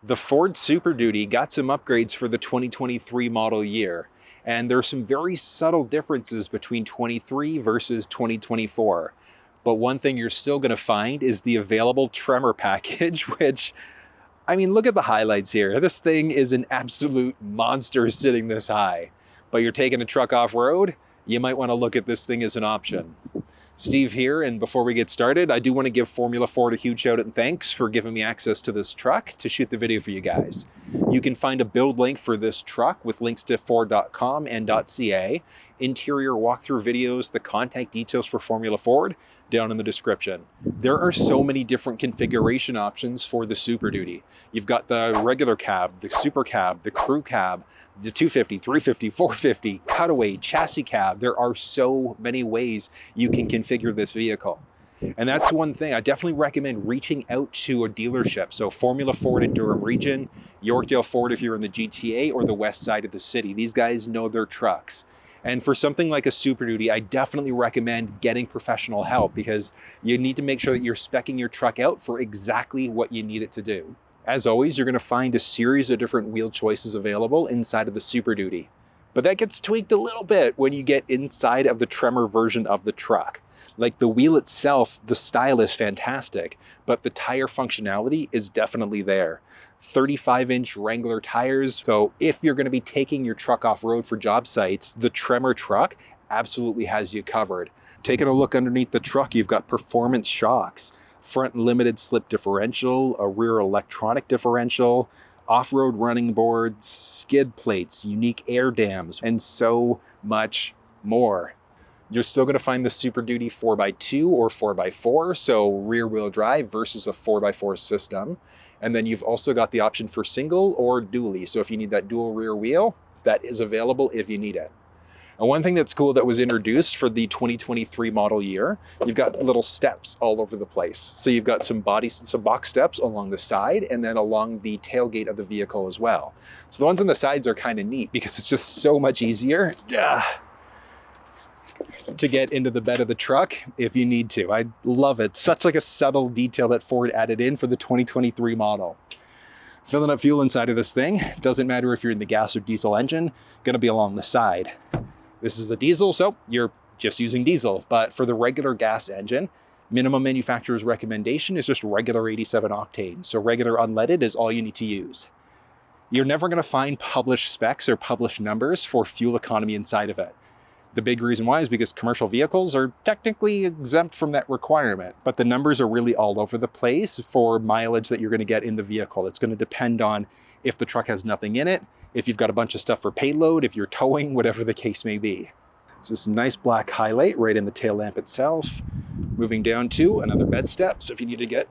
The Ford SuperDuty got some upgrades for the 2023 model year, and there are some very subtle differences between 23 versus 2024. But one thing you're still going to find is the available Tremor package, which, I mean, look at the highlights here. This thing is an absolute monster sitting this high. But you're taking a truck off-road, you might want to look at this thing as an option. Steve here, and before we get started, I do want to give Formula Ford a huge shout out and thanks for giving me access to this truck to shoot the video for you guys. You can find a build link for this truck with links to Ford.com and .ca, interior walkthrough videos, the contact details for Formula Ford down in the description. There are so many different configuration options for the SuperDuty. You've got the regular cab, the super cab, the crew cab, the 250, 350, 450, cutaway, chassis cab. There are so many ways you can configure this vehicle. And that's one thing I definitely recommend reaching out to a dealership. So Formula Ford in Durham region, Yorkdale Ford if you're in the GTA or the west side of the city. These guys know their trucks. And for something like a SuperDuty, I definitely recommend getting professional help because you need to make sure that you're speccing your truck out for exactly what you need it to do. As always, you're going to find a series of different wheel choices available inside of the SuperDuty. But that gets tweaked a little bit when you get inside of the Tremor version of the truck. Like the wheel itself, the style is fantastic, but the tire functionality is definitely there. 35-inch Wrangler tires, so if you're going to be taking your truck off-road for job sites, the Tremor truck absolutely has you covered. Taking a look underneath the truck, you've got performance shocks, front limited slip differential, a rear electronic differential, off-road running boards, skid plates, unique air dams, and so much more. You're still going to find the SuperDuty 4x2 or 4x4, so rear wheel drive versus a 4x4 system. And then you've also got the option for single or dually. So if you need that dual rear wheel, that is available if you need it. And one thing that's cool that was introduced for the 2023 model year, you've got little steps all over the place. So you've got some box steps along the side and then along the tailgate of the vehicle as well. So the ones on the sides are kind of neat because it's just so much easier to get into the bed of the truck if you need to. I love it. Such like a subtle detail that Ford added in for the 2023 model. Filling up fuel inside of this thing, doesn't matter if you're in the gas or diesel engine, gonna be along the side. This is the diesel, so you're just using diesel. But for the regular gas engine, minimum manufacturer's recommendation is just regular 87 octane. So regular unleaded is all you need to use. You're never gonna find published specs or published numbers for fuel economy inside of it. The big reason why is because commercial vehicles are technically exempt from that requirement, but the numbers are really all over the place for mileage that you're going to get in the vehicle. It's going to depend on if the truck has nothing in it, if you've got a bunch of stuff for payload, if you're towing, whatever the case may be. So this nice black highlight right in the tail lamp itself. Moving down to another bed step. So if you need to get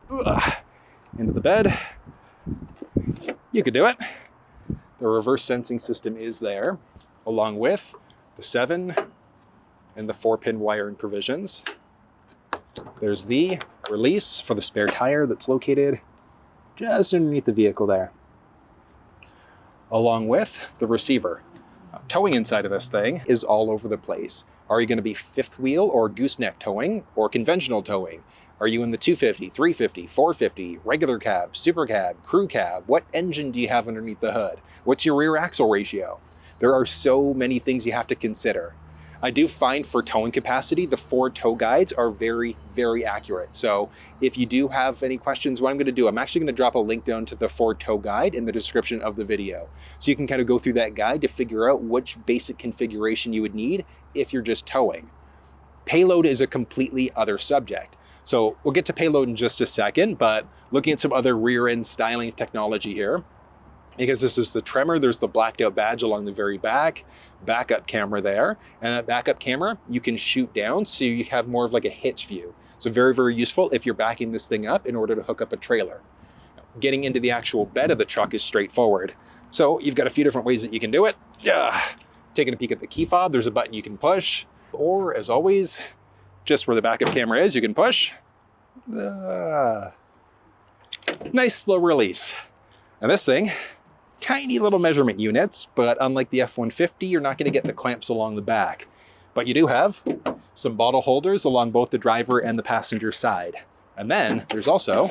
into the bed, you could do it. The reverse sensing system is there, along with the 7 and the 4-pin wiring provisions. There's the release for the spare tire that's located just underneath the vehicle there, along with the receiver. Towing inside of this thing is all over the place. Are you going to be fifth wheel or gooseneck towing or conventional towing? Are you in the 250, 350, 450, regular cab, super cab, crew cab? What engine do you have underneath the hood? What's your rear axle ratio? There are so many things you have to consider. I do find for towing capacity, the Ford tow guides are very, very accurate. So if you do have any questions, what I'm gonna do, I'm actually gonna drop a link down to the Ford tow guide in the description of the video. So you can kind of go through that guide to figure out which basic configuration you would need if you're just towing. Payload is a completely other subject. So we'll get to payload in just a second, but looking at some other rear end styling technology here, because this is the Tremor, there's the blacked out badge along the very back, backup camera there, and that backup camera you can shoot down so you have more of like a hitch view. So very, very useful if you're backing this thing up in order to hook up a trailer. Getting into the actual bed of the truck is straightforward. So you've got a few different ways that you can do it. Taking a peek at the key fob, there's a button you can push, or as always, just where the backup camera is, you can push. Nice slow release. And this thing, tiny little measurement units, but unlike the F-150, you're not going to get the clamps along the back. But you do have some bottle holders along both the driver and the passenger side. And then there's also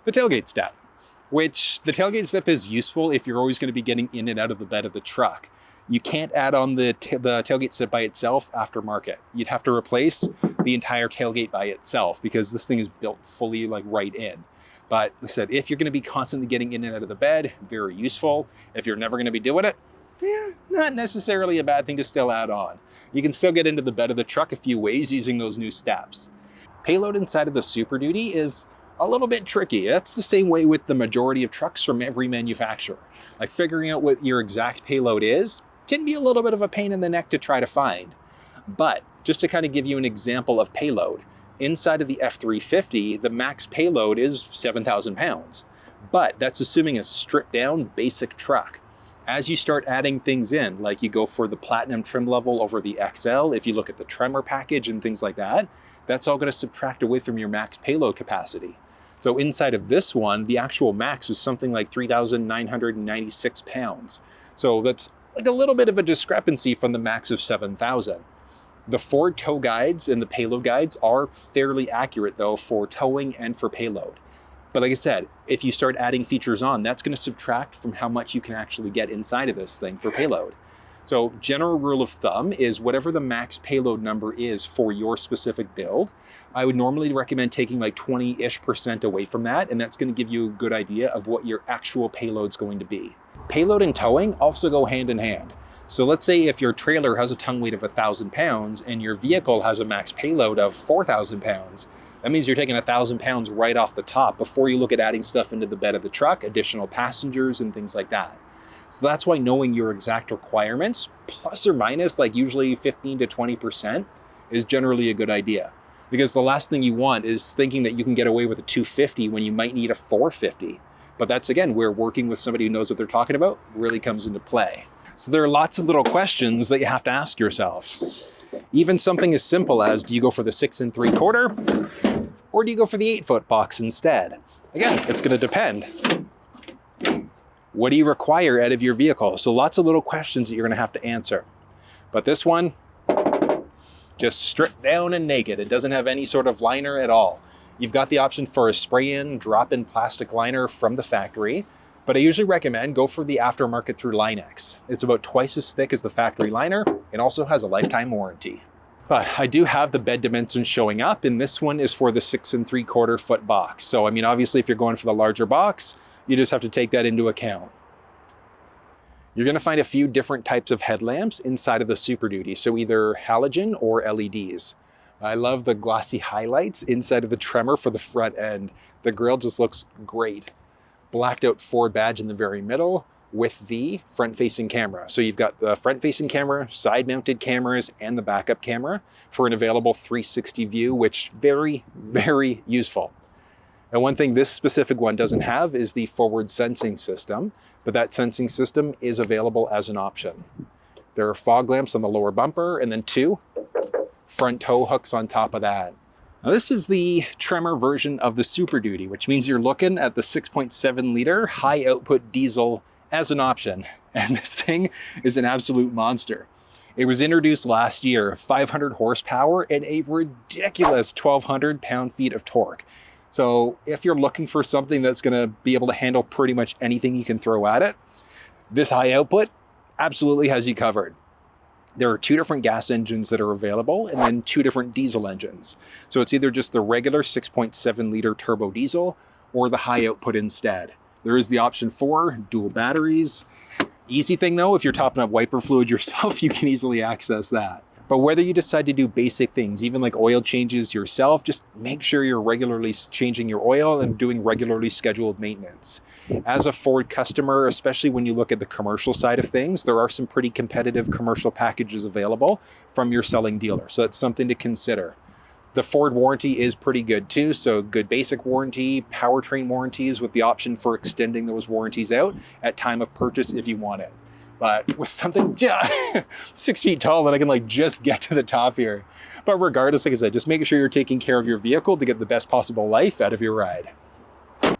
The tailgate step, which the tailgate step is useful if you're always going to be getting in and out of the bed of the truck. You can't add on the tailgate step by itself aftermarket. You'd have to replace the entire tailgate by itself because this thing is built fully like right in. But like I said, if you're going to be constantly getting in and out of the bed, very useful. If you're never going to be doing it, not necessarily a bad thing to still add on. You can still get into the bed of the truck a few ways using those new steps. Payload inside of the SuperDuty is a little bit tricky. That's the same way with the majority of trucks from every manufacturer. Like figuring out what your exact payload is can be a little bit of a pain in the neck to try to find. But just to kind of give you an example of payload, inside of the F350, the max payload is 7,000 pounds. But that's assuming a stripped down basic truck. As you start adding things in, like you go for the platinum trim level over the XL, if you look at the Tremor package and things like that, that's all going to subtract away from your max payload capacity. So inside of this one, the actual max is something like 3,996 pounds. So that's like a little bit of a discrepancy from the max of 7,000. The Ford tow guides and the payload guides are fairly accurate though for towing and for payload. But like I said, if you start adding features on, that's going to subtract from how much you can actually get inside of this thing for payload. So general rule of thumb is whatever the max payload number is for your specific build, I would normally recommend taking like 20-ish% away from that, and that's going to give you a good idea of what your actual payload's going to be. Payload and towing also go hand in hand. So let's say if your trailer has a tongue weight of 1,000 pounds and your vehicle has a max payload of 4,000 pounds, that means you're taking 1,000 pounds right off the top before you look at adding stuff into the bed of the truck, additional passengers and things like that. So that's why knowing your exact requirements, plus or minus like usually 15 to 20%, is generally a good idea. Because the last thing you want is thinking that you can get away with a 250 when you might need a 450. But that's again where working with somebody who knows what they're talking about really comes into play. So there are lots of little questions that you have to ask yourself. Even something as simple as, do you go for the 6 3/4 or do you go for the 8-foot box instead? Again, it's going to depend. What do you require out of your vehicle? So lots of little questions that you're going to have to answer. But this one, just stripped down and naked. It doesn't have any sort of liner at all. You've got the option for a spray-in, drop-in plastic liner from the factory, but I usually recommend go for the aftermarket through Line-X. It's about twice as thick as the factory liner and also has a lifetime warranty. But I do have the bed dimensions showing up, and this one is for the 6 3/4 foot box. So I mean, obviously if you're going for the larger box, you just have to take that into account. You're going to find a few different types of headlamps inside of the SuperDuty, so either halogen or LEDs. I love the glossy highlights inside of the Tremor for the front end. The grille just looks great. Blacked out Ford badge in the very middle with the front-facing camera. So you've got the front-facing camera, side-mounted cameras, and the backup camera for an available 360 view, which very, very useful. And one thing this specific one doesn't have is the forward sensing system, but that sensing system is available as an option. There are fog lamps on the lower bumper and then 2 front tow hooks on top of that. Now this is the Tremor version of the SuperDuty, which means you're looking at the 6.7 liter high output diesel as an option. And this thing is an absolute monster. It was introduced last year, 500 horsepower and a ridiculous 1,200 pound-feet of torque. So if you're looking for something that's gonna be able to handle pretty much anything you can throw at it, this high output absolutely has you covered. There are 2 different gas engines that are available and then 2 different diesel engines. So it's either just the regular 6.7 liter turbo diesel or the high output instead. There is the option for dual batteries. Easy thing though, if you're topping up wiper fluid yourself, you can easily access that. But whether you decide to do basic things, even like oil changes yourself, just make sure you're regularly changing your oil and doing regularly scheduled maintenance. As a Ford customer, especially when you look at the commercial side of things, there are some pretty competitive commercial packages available from your selling dealer. So that's something to consider. The Ford warranty is pretty good too. So good basic warranty, powertrain warranties with the option for extending those warranties out at time of purchase if you want it. But with something 6 feet tall that I can like just get to the top here. But regardless, like I said, just making sure you're taking care of your vehicle to get the best possible life out of your ride.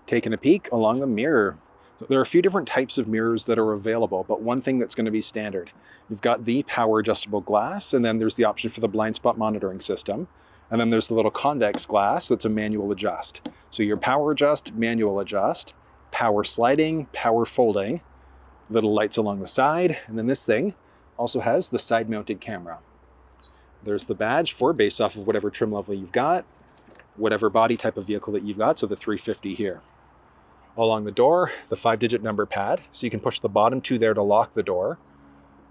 Taking a peek along the mirror. So there are a few different types of mirrors that are available, but one thing that's going to be standard. You've got the power adjustable glass, and then there's the option for the blind spot monitoring system. And then there's the little convex glass that's a manual adjust. So your power adjust, manual adjust, power sliding, power folding, little lights along the side. And then this thing also has the side mounted camera. There's the badge for based off of whatever trim level you've got, whatever body type of vehicle that you've got. So the 350 here. Along the door, the 5-digit number pad. So you can push the bottom two there to lock the door.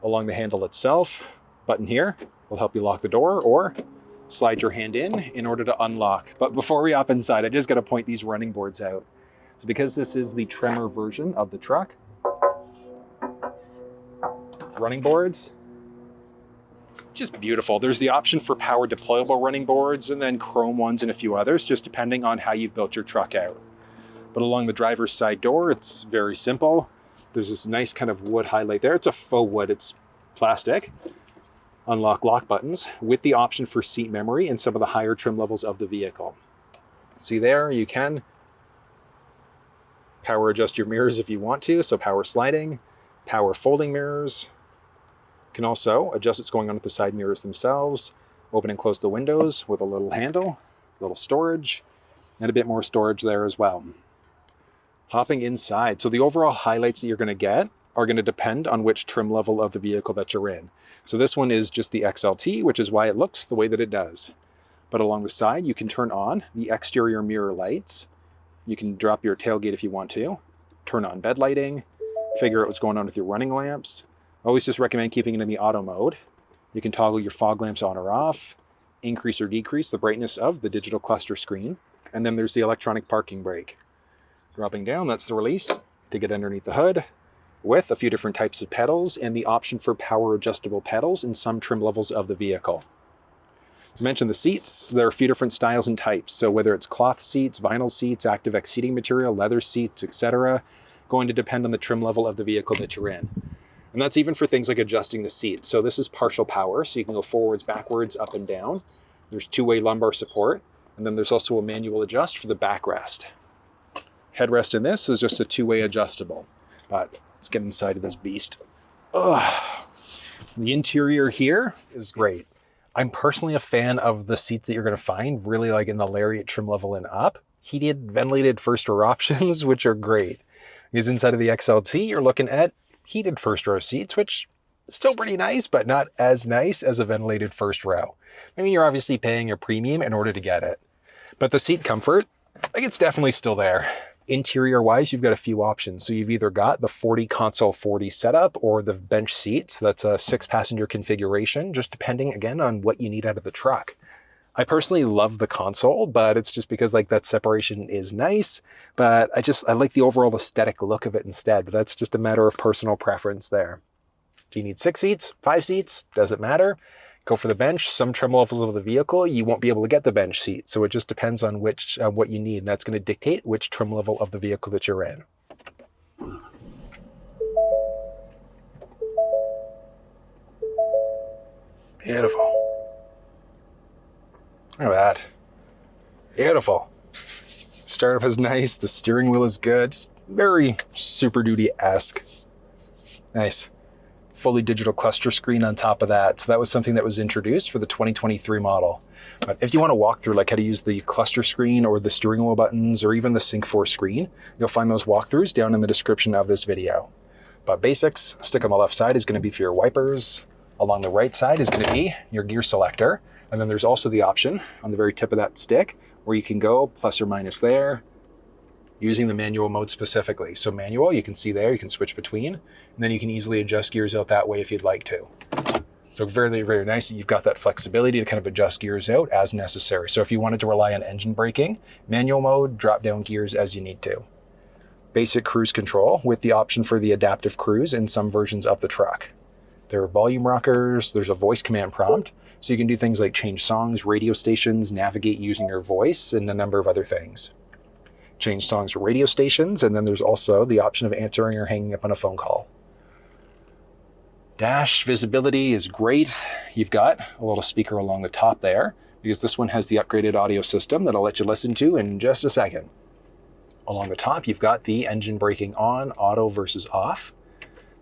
Along the handle itself, button here will help you lock the door or slide your hand in order to unlock. But before we hop inside, I just got to point these running boards out. So because this is the Tremor version of the truck, running boards, just beautiful. There's the option for power deployable running boards and then chrome ones and a few others, just depending on how you've built your truck out. But along the driver's side door, it's very simple. There's this nice kind of wood highlight there. It's a faux wood, it's plastic. Unlock lock buttons with the option for seat memory in some of the higher trim levels of the vehicle. See there, you can power adjust your mirrors if you want to. So power sliding, power folding mirrors. You can also adjust what's going on with the side mirrors themselves. Open and close the windows with a little handle, little storage, and a bit more storage there as well. Hopping inside. So the overall highlights that you're going to get are going to depend on which trim level of the vehicle that you're in. So this one is just the XLT, which is why it looks the way that it does. But along the side, you can turn on the exterior mirror lights. You can drop your tailgate if you want to, turn on bed lighting, figure out what's going on with your running lamps. I always just recommend keeping it in the auto mode. You can toggle your fog lamps on or off, increase or decrease the brightness of the digital cluster screen. And then there's the electronic parking brake. Dropping down, that's the release to get underneath the hood with a few different types of pedals and the option for power adjustable pedals in some trim levels of the vehicle. To mention the seats, there are a few different styles and types. So whether it's cloth seats, vinyl seats, ActiveX seating material, leather seats, etc., going to depend on the trim level of the vehicle that you're in. And that's even for things like adjusting the seat. So this is partial power, so you can go forwards, backwards, up and down. There's two-way lumbar support, and then there's also a manual adjust for the backrest. Headrest in this is just a two-way adjustable, but let's get inside of this beast. Ugh. The interior here is great. I'm personally a fan of the seats that you're going to find really like in the Lariat trim level and up. Heated, ventilated first row options, which are great. Because inside of the XLT, you're looking at heated first row seats, which is still pretty nice, but not as nice as a ventilated first row. I mean, you're obviously paying a premium in order to get it. But the seat comfort, like it's definitely still there. Interior wise, you've got a few options. So you've either got the 40 console 40 setup or the bench seats. That's a 6-passenger configuration, just depending again on what you need out of the truck. I personally love the console, but it's just because like that separation is nice, but I like the overall aesthetic look of it instead, but that's just a matter of personal preference there. Do you need 6 seats, 5 seats? Doesn't matter. Go for the bench. Some trim levels of the vehicle, you won't be able to get the bench seat. So it just depends on which what you need. And that's going to dictate which trim level of the vehicle that you're in. Beautiful. Look at that. Beautiful. Startup is nice. The steering wheel is good. Just very SuperDuty-esque. Nice. Fully digital cluster screen on top of that. So that was something that was introduced for the 2023 model. But if you want to walk through like how to use the cluster screen or the steering wheel buttons or even the Sync 4 screen, you'll find those walkthroughs down in the description of this video. But basics, stick on the left side is going to be for your wipers. Along the right side is going to be your gear selector. And then there's also the option on the very tip of that stick where you can go plus or minus there using the manual mode specifically. So manual, you can see there, you can switch between, and then you can easily adjust gears out that way if you'd like to. So very, very nice that you've got that flexibility to kind of adjust gears out as necessary. So if you wanted to rely on engine braking, manual mode, drop down gears as you need to. Basic cruise control with the option for the adaptive cruise in some versions of the truck. There are volume rockers, there's a voice command prompt, so you can do things like change songs, radio stations, navigate using your voice, and a number of other things. Change songs or radio stations, and then there's also the option of answering or hanging up on a phone call. Dash visibility is great. You've got a little speaker along the top there, because this one has the upgraded audio system that I'll let you listen to in just a second. Along the top, you've got the engine braking on, auto versus off.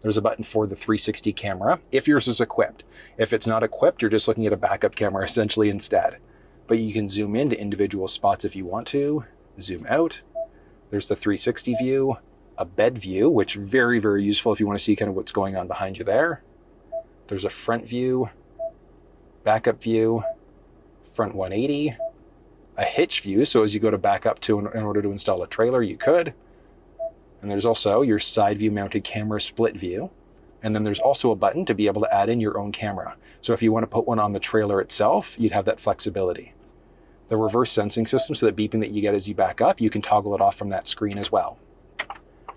There's a button for the 360 camera, if yours is equipped. If it's not equipped, you're just looking at a backup camera essentially instead. but you can zoom into individual spots if you want to, zoom out. There's the 360 view, a bed view, which very, very useful if you want to see kind of what's going on behind you there. There's a front view, backup view, front 180, a hitch view, so as you go to back up to in order to install a trailer, you could. And there's also your side view mounted camera split view. And then there's also a button to be able to add in your own camera. So if you want to put one on the trailer itself, you'd have that flexibility. The reverse sensing system, so that beeping that you get as you back up, you can toggle it off from that screen as well.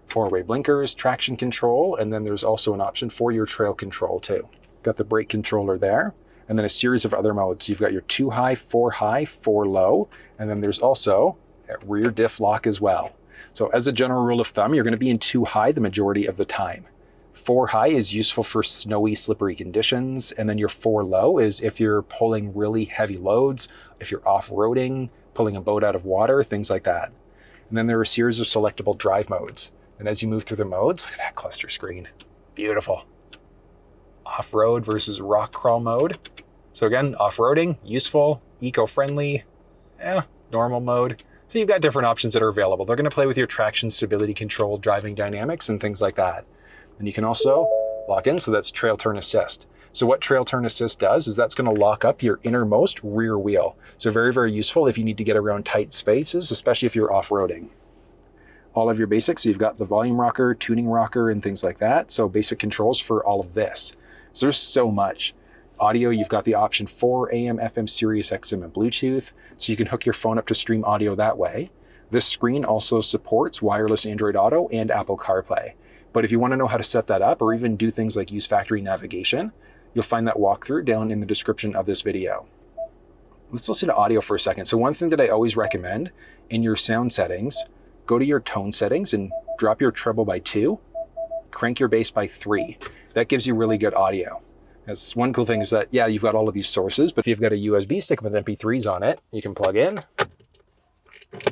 4-way blinkers, traction control, and then there's also an option for your trail control too. Got the brake controller there, and then a series of other modes. So you've got your 2 high, 4 low, and then there's also a rear diff lock as well. So as a general rule of thumb, you're going to be in 2 high the majority of the time. 4 high is useful for snowy, slippery conditions, and then your 4 low is if you're pulling really heavy loads, if you're off-roading, pulling a boat out of water, things like that. And then there are a series of selectable drive modes. And as you move through the modes, look at that cluster screen. Beautiful. Off-road versus rock crawl mode. So again, off-roading, useful, eco-friendly, normal mode. So you've got different options that are available. They're going to play with your traction, stability control, driving dynamics, and things like that. And you can also lock in, so that's trail turn assist. So what trail turn assist does is that's going to lock up your innermost rear wheel. So very, very useful if you need to get around tight spaces, especially if you're off-roading. All of your basics, so you've got the volume rocker, tuning rocker, and things like that. So basic controls for all of this. So there's so much. Audio, you've got the option for AM, FM, Sirius XM, and Bluetooth. So you can hook your phone up to stream audio that way. This screen also supports wireless Android Auto and Apple CarPlay. But if you want to know how to set that up or even do things like use factory navigation, you'll find that walkthrough down in the description of this video. Let's listen to audio for a second. So one thing that I always recommend in your sound settings, go to your tone settings and drop your treble by 2, crank your bass by 3. That gives you really good audio. That's one cool thing is that, yeah, you've got all of these sources, but if you've got a USB stick with MP3s on it, you can plug in.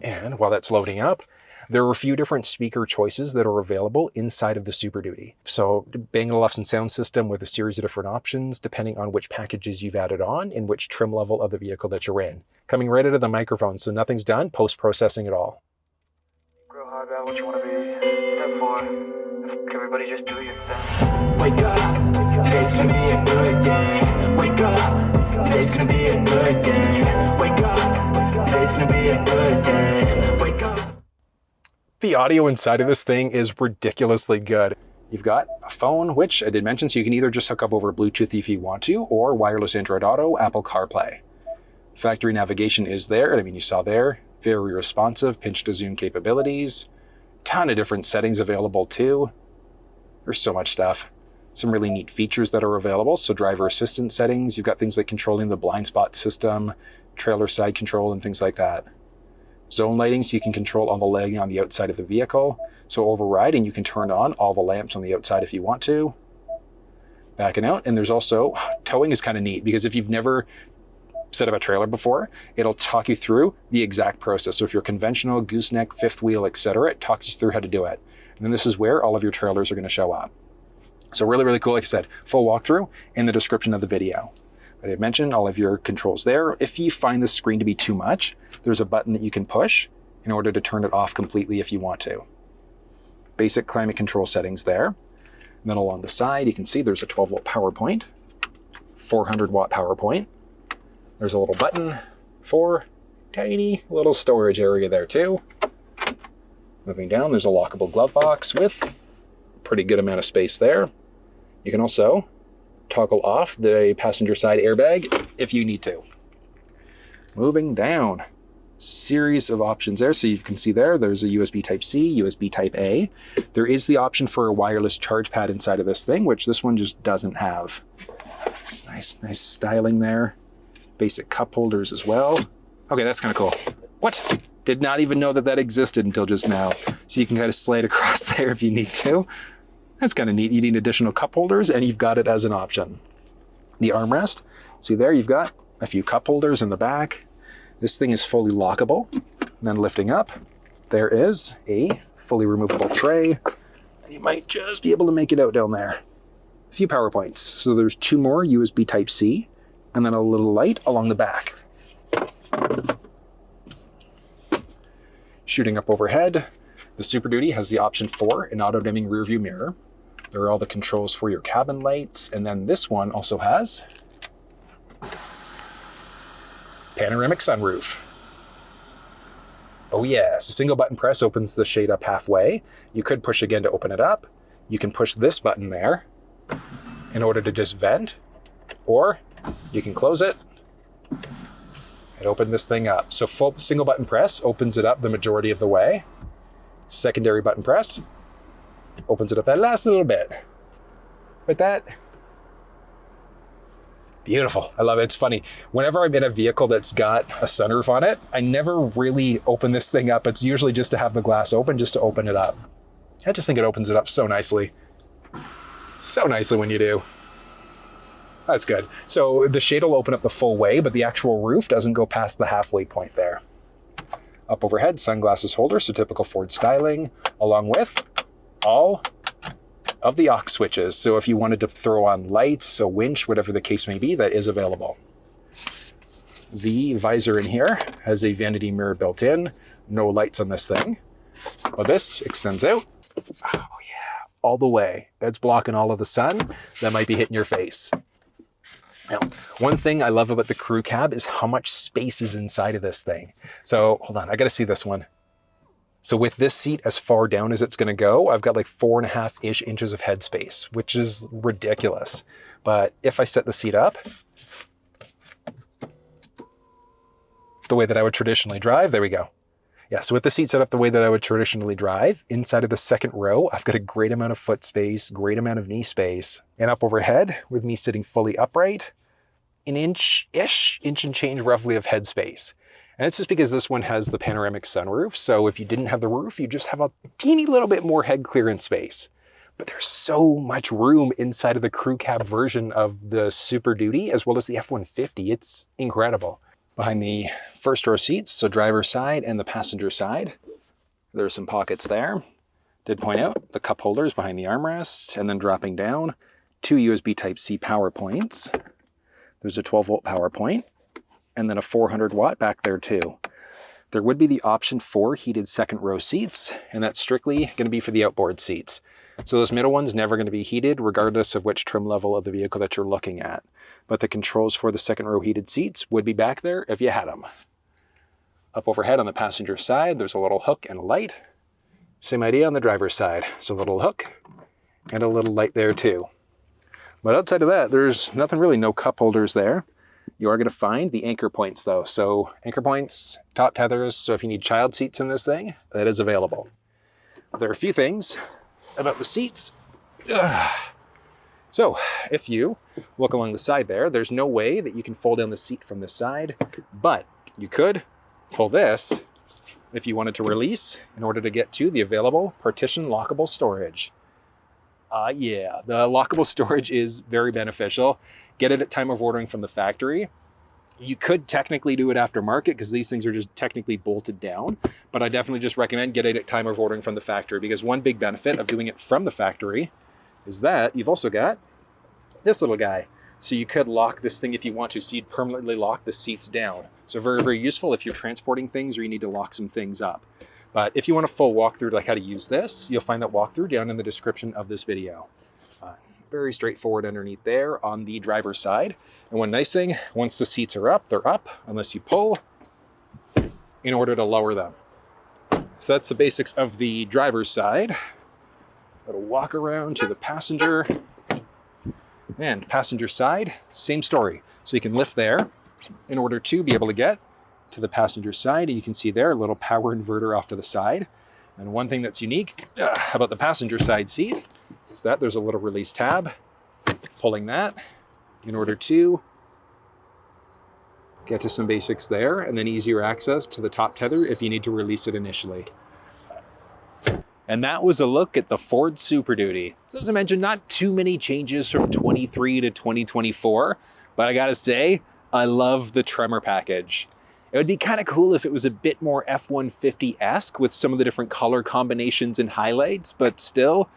And while that's loading up, there are a few different speaker choices that are available inside of the SuperDuty. So Bang & Olufsen sound system with a series of different options depending on which packages you've added on and which trim level of the vehicle that you're in. Coming right out of the microphone, so nothing's done post-processing at all. Grow hard about what you want to be. Step 4. Everybody just do your thing. Wake up. Today's gonna be a good day. Wake up. Today's gonna be a good day. Wake up. Today's gonna be a good day. Wake up. The audio inside of this thing is ridiculously good. You've got a phone, which I did mention, so you can either just hook up over Bluetooth if you want to, or wireless Android Auto, Apple CarPlay. Factory navigation is there. I mean, you saw there, very responsive, pinch to zoom capabilities. Ton of different settings available too. There's so much stuff. Some really neat features that are available. So driver assistance settings, you've got things like controlling the blind spot system, trailer side control, and things like that. Zone lighting, so you can control all the lighting on the outside of the vehicle. So override, and you can turn on all the lamps on the outside if you want to. Backing out, and there's also, towing is kind of neat, because if you've never set up a trailer before, it'll talk you through the exact process. So if you're conventional, gooseneck, fifth wheel, etc., it talks you through how to do it. And then this is where all of your trailers are going to show up. So really, really cool. Like I said, full walkthrough in the description of the video. I did mention all of your controls there. If you find the screen to be too much, there's a button that you can push in order to turn it off completely if you want to. Basic climate control settings there. And then along the side, you can see there's a 12-volt power point, 400-watt power point. There's a little button for tiny little storage area there too. Moving down, there's a lockable glove box with a pretty good amount of space there. You can also toggle off the passenger side airbag if you need to. Moving down, series of options there. So you can see there's a USB Type-C, USB Type-A. There is the option for a wireless charge pad inside of this thing, which this one just doesn't have. It's nice styling there. Basic cup holders as well. Okay, that's kind of cool. What? Did not even know that that existed until just now. So you can kind of slide across there if you need to. That's kind of neat. You need additional cup holders, and you've got it as an option. The armrest, see there, you've got a few cup holders in the back. This thing is fully lockable. And then lifting up, there is a fully removable tray. You might just be able to make it out down there. A few power points. So there's 2 more USB Type-C, and then a little light along the back. Shooting up overhead, the SuperDuty has the option for an auto-dimming rearview mirror. There are all the controls for your cabin lights, and then this one also has panoramic sunroof. Oh yeah, so single button press opens the shade up halfway. You could push again to open it up. You can push this button there in order to just vent, or you can close it and open this thing up. So full single button press opens it up the majority of the way. Secondary button press opens it up that last little bit. But that, beautiful. I love it. It's funny. Whenever I'm in a vehicle that's got a sunroof on it, I never really open this thing up. It's usually just to have the glass open, just to open it up. I just think it opens it up so nicely. So nicely when you do. That's good. So the shade will open up the full way, but the actual roof doesn't go past the halfway point there. Up overhead, sunglasses holder, so typical Ford styling, along with all of the aux switches. So if you wanted to throw on lights, a winch, whatever the case may be, that is available. The visor in here has a vanity mirror built in. No lights on this thing. Well, this extends out. Oh yeah, all the way. That's blocking all of the sun that might be hitting your face. Now, one thing I love about the crew cab is how much space is inside of this thing. So hold on, I gotta see this one. So with this seat as far down as it's gonna go, I've got like 4.5-ish inches of headspace, which is ridiculous. But if I set the seat up the way that I would traditionally drive, there we go. Yeah, so with the seat set up the way that I would traditionally drive, inside of the second row, I've got a great amount of foot space, great amount of knee space. And up overhead, with me sitting fully upright, an inch and change roughly of headspace. And it's just because this one has the panoramic sunroof, so if you didn't have the roof, you just have a teeny little bit more head clearance space. But there's so much room inside of the crew cab version of the SuperDuty, as well as the F-150. It's incredible. Behind the first row seats, so driver's side and the passenger side, there's some pockets there. Did point out the cup holders behind the armrest, and then dropping down, 2 USB Type-C power points. There's a 12-volt power point, and then a 400-watt back there too. There would be the option for heated second row seats, and that's strictly going to be for the outboard seats. So those middle ones never going to be heated, regardless of which trim level of the vehicle that you're looking at. But the controls for the second row heated seats would be back there if you had them. Up overhead on the passenger side, there's a little hook and a light. Same idea on the driver's side. So a little hook and a little light there too. But outside of that, there's nothing really, no cup holders there. You are going to find the anchor points though. So anchor points, top tethers. So if you need child seats in this thing, that is available. There are a few things about the seats. So if you look along the side there, there's no way that you can fold down the seat from this side, but you could pull this if you wanted to release in order to get to the available partition lockable storage. Yeah, the lockable storage is very beneficial. Get it at time of ordering from the factory. You could technically do it aftermarket because these things are just technically bolted down, but I definitely just recommend getting it at time of ordering from the factory, because one big benefit of doing it from the factory is that you've also got this little guy. So you could lock this thing if you want to, so you'd permanently lock the seats down. So very, very useful if you're transporting things or you need to lock some things up. But if you want a full walkthrough like how to use this, you'll find that walkthrough down in the description of this video. Very straightforward underneath there on the driver's side. And one nice thing, once the seats are up, they're up unless you pull in order to lower them. So that's the basics of the driver's side. Little walk around to the passenger. And passenger side, same story. So you can lift there in order to be able to get to the passenger side. And you can see there a little power inverter off to the side. And one thing that's unique about the passenger side seat is that there's a little release tab. Pulling that in order to get to some basics there, and then easier access to the top tether if you need to release it initially. And that was a look at the Ford SuperDuty. So as I mentioned, not too many changes from 23 to 2024, but I gotta say, I love the Tremor package. It would be kind of cool if it was a bit more F-150-esque with some of the different color combinations and highlights, but still,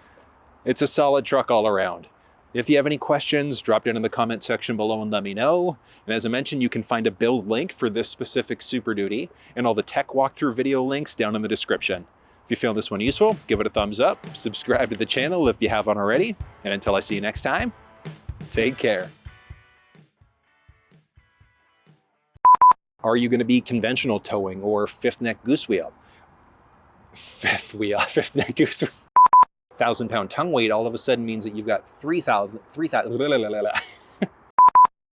it's a solid truck all around. If you have any questions, drop down in the comment section below and let me know. And as I mentioned, you can find a build link for this specific SuperDuty and all the tech walkthrough video links down in the description. If you found this one useful, give it a thumbs up, subscribe to the channel if you haven't already, and until I see you next time, take care. Are you going to be conventional towing or fifth neck goose wheel? Fifth neck goose wheel. 1,000-pound tongue weight all of a sudden means that you've got 3,000.